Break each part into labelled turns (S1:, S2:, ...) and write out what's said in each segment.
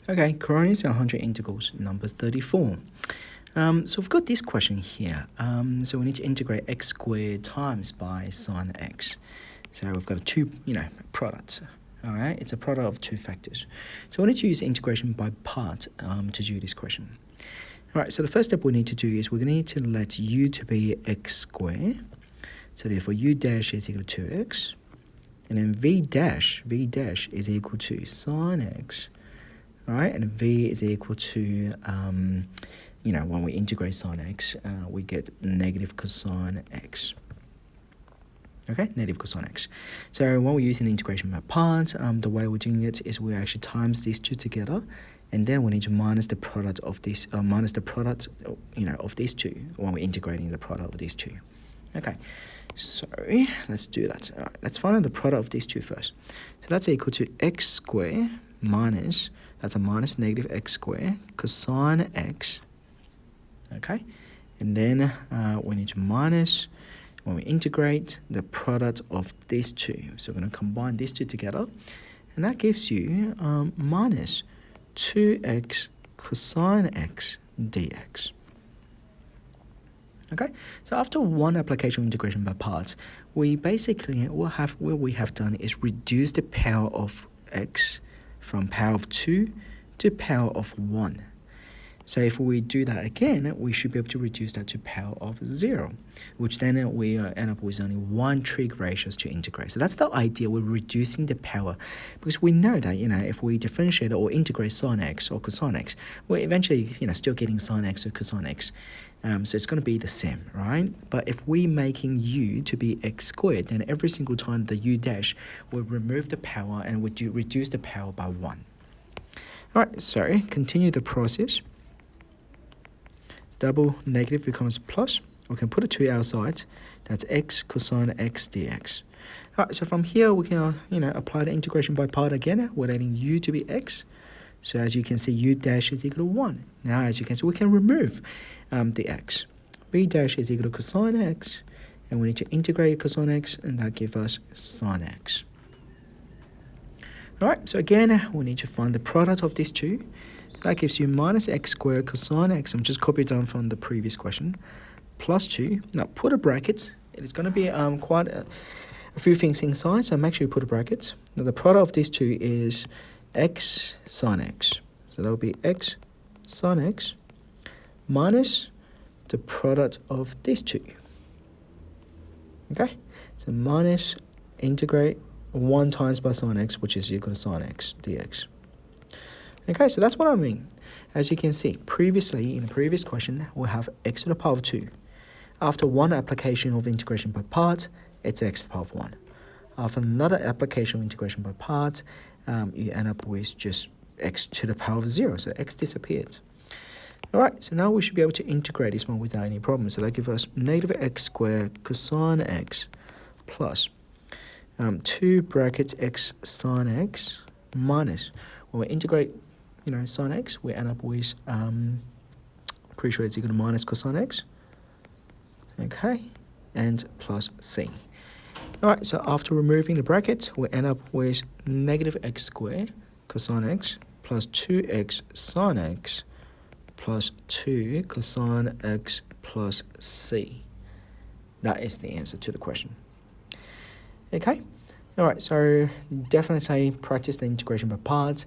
S1: Okay, Coroneos 100 integrals, number 34. So we've got this question here. So we need to integrate x squared times by sine x. So we've got a two, product. All right, it's a product of two factors. So we need to use integration by part to do this question. All right, so the first step we need to do is we're going to need to let u to be x squared. So therefore u dash is equal to 2x. And then v dash is equal to sine x. All right, and v is equal to, when we integrate sine x, we get negative cosine x. Okay, negative cosine x. So when we're using integration by parts, the way we're doing it is we actually times these two together, and then we need to minus the product of this, of these two when we're integrating the product of these two. Okay, so let's do that. All right, let's find out the product of these two first. So that's equal to x squared minus, that's a minus negative x squared cosine x. Okay, and then we need to minus, when we integrate, the product of these two. So we're going to combine these two together, and that gives you minus 2x cosine x dx. Okay, so after one application of integration by parts, we basically, what we have done is reduce the power of x from power of 2 to power of 1. So if we do that again, we should be able to reduce that to power of 0, which then we end up with only one trig ratios to integrate. So that's the idea. We're reducing the power, because we know that, if we differentiate or integrate sine x or cosine x, we're eventually, still getting sine x or cosine x. So it's going to be the same, right? But if we're making u to be x squared, then every single time the u dash will remove the power and would reduce the power by 1. All right, so continue the process. Double negative becomes plus. We can put a 2 outside. That's x cosine x dx. All right, so from here we can, apply the integration by part again. We're letting u to be x. So as you can see, u dash is equal to 1. Now, as you can see, we can remove the x. v dash is equal to cosine x, and we need to integrate cosine x, and that gives us sine x. All right, so again, we need to find the product of these two. So that gives you minus x squared cosine x. I'm just copying down from the previous question. Plus 2. Now put a bracket. It is going to be quite a few things inside, so make sure you put a bracket. Now the product of these two is x sine x. So that will be x sine x minus the product of these two. Okay? So minus integrate 1 times by sine x, which is equal to sine x dx. Okay, so that's what I mean. As you can see, previously, in the previous question, we have x to the power of 2. After one application of integration by part, it's x to the power of 1. After another application of integration by part, you end up with just x to the power of 0, so x disappeared. All right, so now we should be able to integrate this one without any problem. So that gives us negative x squared cosine x plus 2 brackets x sine x minus, when we integrate sine x, we end up with, pretty sure it's equal to minus cosine x, okay, and plus c. All right, so after removing the brackets, we end up with negative x squared cosine x plus 2x sine x plus 2 cosine x plus c. That is the answer to the question. Okay, all right, so definitely say practice the integration by parts.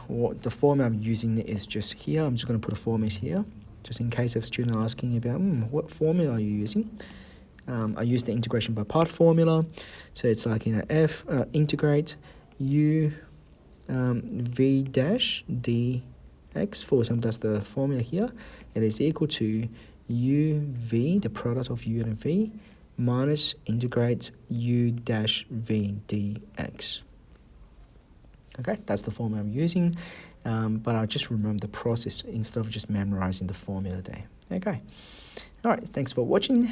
S1: What the formula I'm using is just here. I'm just going to put a formula here, just in case of student asking about what formula are you using. I use the integration by part formula, so it's like f integrate u v dash dx. For example, that's the formula here. It is equal to u v, the product of u and v, minus integrate u dash v dx. Okay, that's the formula I'm using, but I'll just remember the process instead of just memorizing the formula there. Okay, all right, thanks for watching.